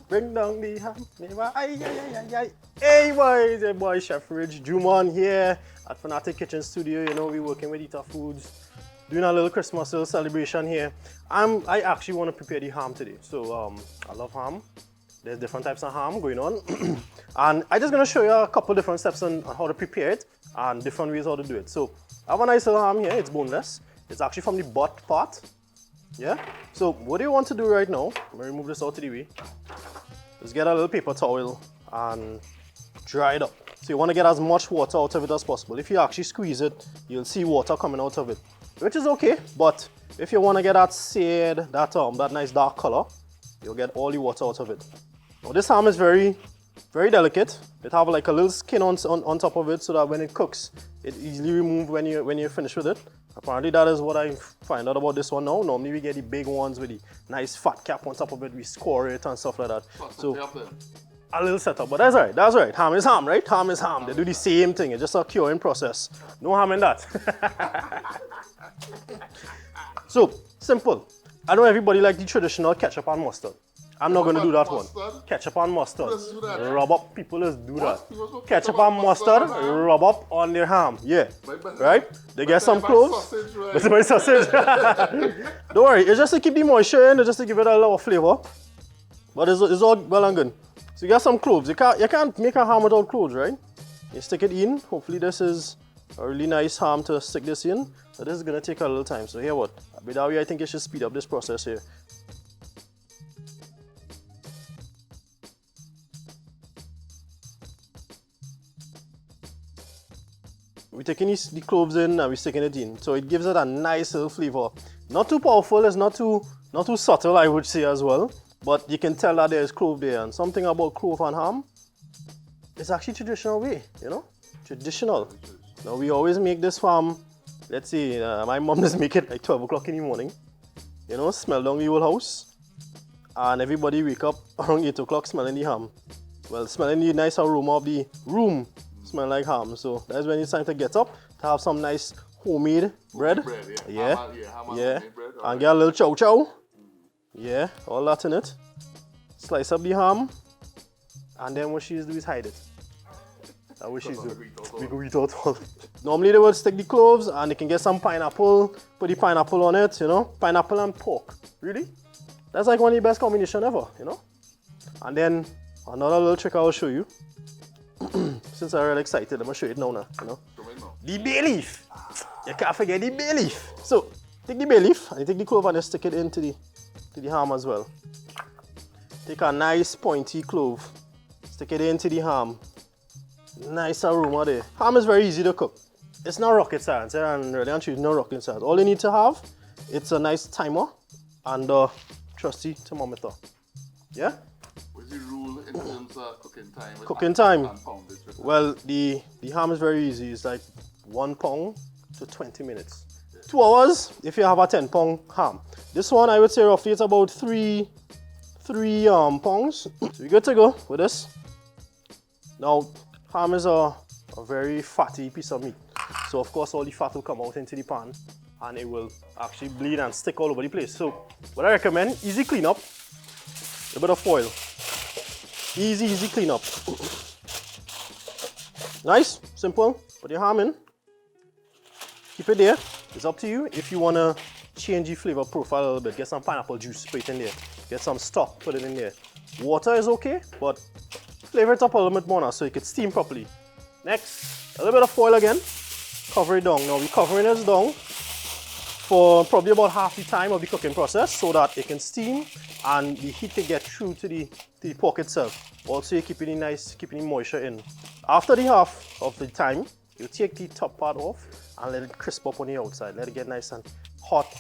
Bring down the ham. Hey boy, it's your boy Chef Ridge, Juman here at Fanatic Kitchen Studio. You know, we're working with eatahfood, doing a little Christmas little celebration here. I actually want to prepare the ham today. So I love ham. There's different types of ham going on. And I'm just going to show you a couple different steps on how to prepare it and different ways how to do it. So I have a nice little ham here. It's boneless. It's actually from the butt part. Yeah? So what you want to do right now, I'm going to remove this out of the way. Just get a little paper towel and dry it up. So you want to get as much water out of it as possible. If you actually squeeze it, you'll see water coming out of it, which is okay. But if you want to get that shade, that nice dark color, you'll get all the water out of it. Now this ham is very, very delicate. It have like a little skin on top of it so that when it cooks, it easily removes when you're finished with it. Apparently that is what I find out about this one now. Normally we get the big ones with the nice fat cap on top of it. We score it and stuff like that. So a little setup, but that's all right. That's all right. Ham is ham, right? Ham is ham. They do the same thing. It's just a curing process. No ham in that. So simple. I know everybody like the traditional ketchup and mustard. I'm not going to do that one. Ketchup and mustard. Rub up. People just do that. Ketchup and mustard, rub up on their ham. Yeah. Right? They get some cloves. It's my sausage. Don't worry. It's just to keep the moisture in. It's just to give it a little flavor. But it's all well and good. So you got some cloves. You can't make a ham without cloves, right? You stick it in. Hopefully this is a really nice ham to stick this in. But this is going to take a little time. So here what? With that way, I think you should speed up this process here. We're taking the cloves in and we're sticking it in. So it gives it a nice little flavor. Not too powerful, it's not too subtle, I would say as well. But you can tell that there's clove there. And something about clove and ham, it's actually traditional way, you know? Traditional. Now we always make this ham, let's see, my mom just make it like 12 o'clock in the morning. You know, smell down the whole house. And everybody wake up around 8 o'clock smelling the ham. Well, smelling the nice aroma of the room. Smell like ham, so that's when it's time to get up to have some nice homemade bread. Yeah. And get a little chow chow. Yeah, all that in it. Slice up the ham, and then what she's do is hide it. That's what she's do. We go eat out all. Normally they would stick the cloves, and they can get some pineapple, put the pineapple on it, you know, pineapple and pork. Really? That's like one of the best combination ever, you know. And then another little trick I will show you. Since I'm really excited, I'm going to show it now, you know. The bay leaf. You can't forget the bay leaf. So, take the bay leaf and you take the clove and you stick it into the ham as well. Take a nice pointy clove, stick it into the ham. Nice aroma there. Ham is very easy to cook. It's not rocket science, and really I'm choosing no rocket science. All you need to have, it's a nice timer and a trusty thermometer. Yeah? What's the rule in terms of cooking time? Cooking time. Well, the ham is very easy. It's like 1 pound to 20 minutes. 2 hours if you have a 10-pound ham. This one I would say roughly it's about 3 pounds. So you're good to go with this. Now, ham is a very fatty piece of meat. So of course all the fat will come out into the pan and it will actually bleed and stick all over the place. So what I recommend, easy cleanup, a bit of foil. Easy cleanup. Nice, simple. Put your ham in. Keep it there. It's up to you. If you want to change the flavor profile a little bit, get some pineapple juice, put it in there. Get some stock, put it in there. Water is okay, but flavor it up a little bit more now so it can steam properly. Next, a little bit of foil again. Cover it down. Now we're covering this down for probably about half the time of the cooking process so that it can steam and the heat can get through to the pork itself. Also, you're keeping the moisture in. After the half of the time, you take the top part off and let it crisp up on the outside. Let it get nice and hot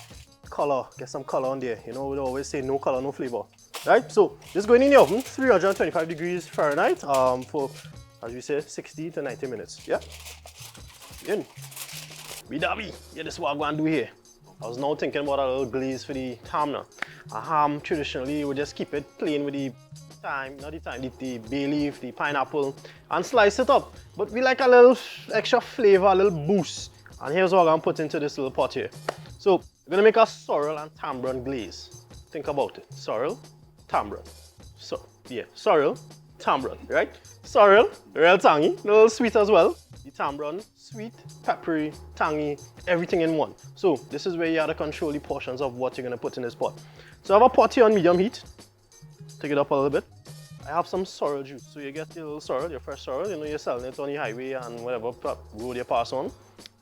color. Get some color on there. You know, we always say no color, no flavor. Right, so this is going in the oven, 325 degrees Fahrenheit, for, as we say, 60 to 90 minutes. Yeah? In. Bidabi, yeah, this is what I'm going to do here. I was now thinking about a little glaze for the ham now. A ham, traditionally, we just keep it plain with the the bay leaf, the pineapple, and slice it up. But we like a little extra flavor, a little boost. And here's what I'm going to put into this little pot here. So, we're going to make a sorrel and tamarind glaze. Think about it. Sorrel, tamarind. So, yeah, sorrel, tamarind, right? Sorrel, real tangy, a little sweet as well. The tamarind, sweet, peppery, tangy, everything in one. So this is where you have to control the portions of what you're going to put in this pot. So I have a pot here on medium heat. Take it up a little bit. I have some sorrel juice. So you get your little sorrel, your fresh sorrel. You know you're selling it on the highway and whatever road you pass on.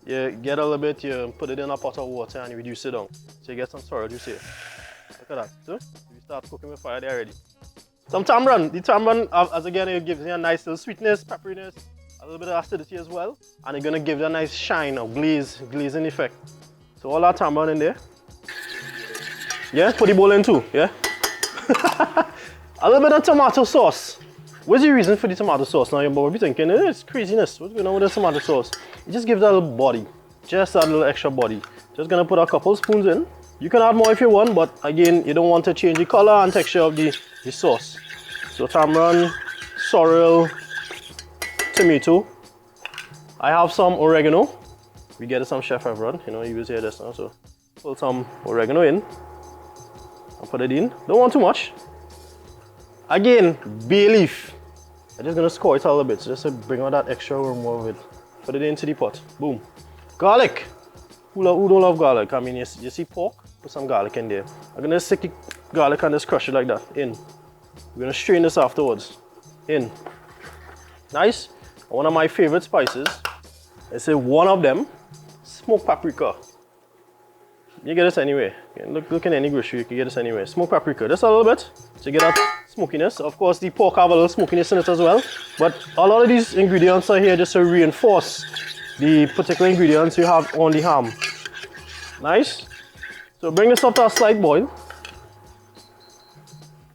You get a little bit, you put it in a pot of water and you reduce it down. So you get some sorrel juice here. Look at that. So you start cooking with fire there already. Some tamarind. The tamarind, as again, it gives you a nice little sweetness, pepperiness, a little bit of acidity as well, and it's gonna give it a nice shine or glazing effect. So all that tamarind in there. Yeah, put the bowl in too, yeah? A little bit of tomato sauce. What's the reason for the tomato sauce? Now you're probably thinking, it's craziness. What's going on with the tomato sauce? It just gives that little body, just that little extra body. Just gonna put a couple spoons in. You can add more if you want, but again, you don't want to change the color and texture of the sauce. So tamarind, sorrel, tomato. I have some oregano. We get it some Chef Everett, you know, he was here just now, so put some oregano in and put it in. Don't want too much. Again, bay leaf. I'm just gonna score it a little bit, so just to bring out that extra aroma of it. Put it into the pot. Boom. Garlic. Who don't love garlic? I mean, you see pork? Put some garlic in there. I'm gonna stick the garlic and just crush it like that. In. We're gonna strain this afterwards. In. Nice. One of my favorite spices. I say one of them. Smoked paprika. You get this anywhere. Look in any grocery, you can get this anywhere. Smoked paprika, just a little bit to get that smokiness. Of course, the pork have a little smokiness in it as well. But a lot of these ingredients are here just to reinforce the particular ingredients you have on the ham. Nice. So bring this up to a slight boil.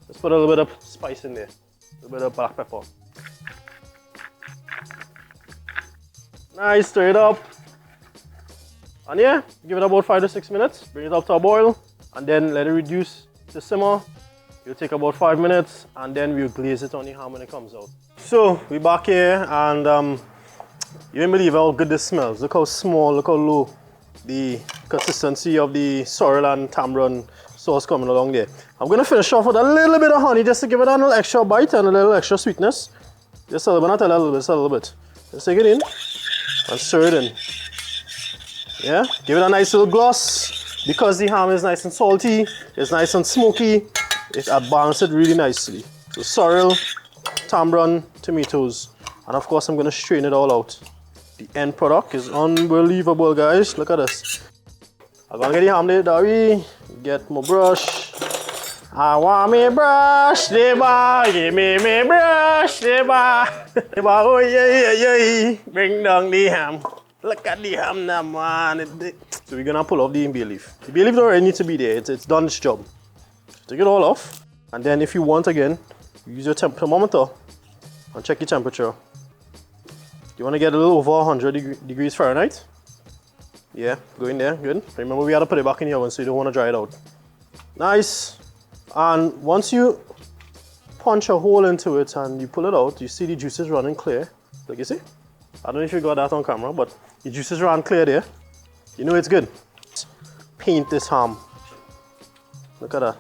Let's put a little bit of spice in there. A little bit of black pepper. Nice, stir it up. And yeah, give it about 5 to 6 minutes. Bring it up to a boil and then let it reduce to simmer. It'll take about 5 minutes and then we'll glaze it on the ham when it comes out. So we're back here and you won't believe how good this smells. Look how small, look how low the consistency of the sorrel and tamarind sauce coming along there. I'm gonna finish off with a little bit of honey just to give it a little extra bite and a little extra sweetness. Just a little bit, not a little bit, just a little bit. Just take it in and stir it in. Yeah, give it a nice little gloss. Because the ham is nice and salty, it's nice and smoky, it balances it really nicely. So sorrel, tamarind, tomatoes, and of course I'm gonna strain it all out. The end product is unbelievable, guys. Look at this. I'm gonna get the ham there, Darry. Get my brush. I want me brush, neighbor. Give me brush, neighbor. Neighbor, oh yeah. Bring down the ham. Look at the ham now, man. So we're gonna pull off the bay leaf. The bay leaf don't really need to be there. It's done its job. Take it all off. And then if you want again, use your thermometer and check your temperature. You want to get a little over 100 degrees Fahrenheit. Yeah, go in there, good. Remember we had to put it back in the oven so you don't want to dry it out. Nice. And once you punch a hole into it and you pull it out, you see the juices running clear. Like you see? I don't know if you got that on camera, but the juices run clear there. You know it's good. Paint this ham. Look at that.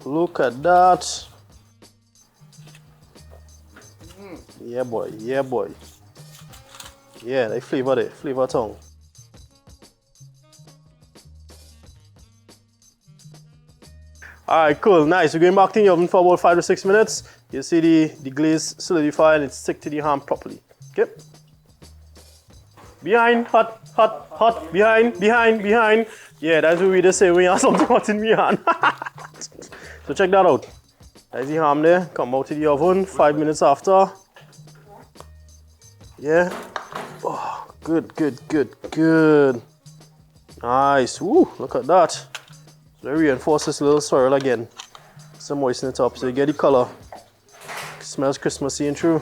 Look at that. Yeah boy, yeah boy. Yeah, they flavor there, flavor tongue. Alright, cool, nice. We're going back in the oven for about 5 to 6 minutes. You see the glaze solidify and it stick to the ham properly. Okay? Behind, hot, hot, hot, behind. Yeah, that's what we just say when you have something hot in your hand. So check that out. There's the ham there, come out to the oven 5 minutes after. Yeah. Oh, good. Nice. Woo, look at that. So I reinforce this little sorrel again. Some moisten it up so you get the color. It smells Christmassy and true.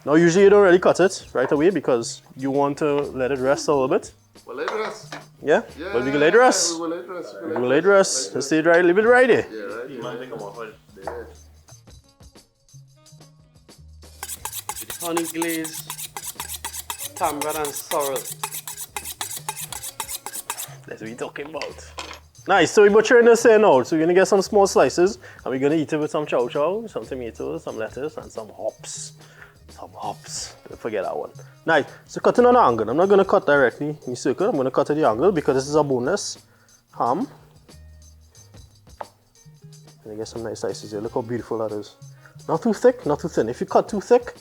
Now usually you don't really cut it right away because you want to let it rest a little bit. Well, let it rest. Yeah? But we can let it rest. We will let it rest. We will let it rest. Let's stay dry, leave it right there. Yeah, right. You might come off it. Yeah. Honey glaze, tamarind and sorrel. That's what we're talking about. Nice, so we're butchering this here now. So we're gonna get some small slices and we're gonna eat it with some chow chow, some tomatoes, some lettuce, and some hops. Some hops. Don't forget that one. Nice. So cutting on the angle. I'm not gonna cut directly in the circle. I'm gonna cut at the angle because this is a boneless ham. And I get some nice slices here. Look how beautiful that is. Not too thick, not too thin. If you cut too thick,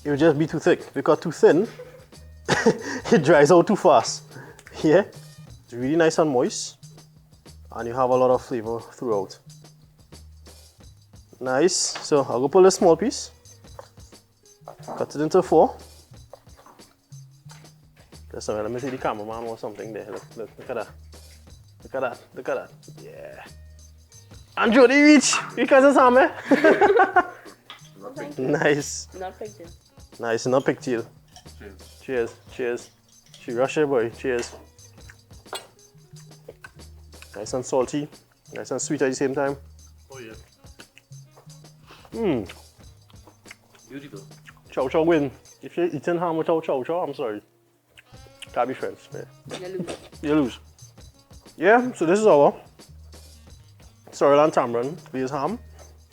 it will just be too thick. If you cut too thin, it dries out too fast. Yeah, it's really nice and moist, and you have a lot of flavor throughout. Nice. So I'll go pull a small piece, cut it into 4. Just a minute, let me see the cameraman or something there. Look at that. Look at that. Look at that. Yeah. And Jody reach because it's ham, eh? Nice. Not pigtail. Nice, not pigtail. Cheers. Cheers. Cheers. She rush it, boy. Cheers. Nice and salty, nice and sweet at the same time. Oh yeah. Mmm. Beautiful. Chow chow win. If you're eating ham without chow chow, I'm sorry. Can't be friends. Yeah. You lose. You lose. Yeah, so this is our sorrel and tamarind glaze ham.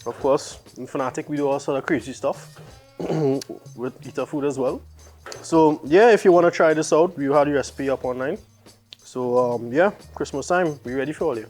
Of course, in Fanatic we do all sort of crazy stuff with eatahfood as well. So yeah, if you want to try this out, we had the recipe up online. So yeah, Christmas time, we ready for all you.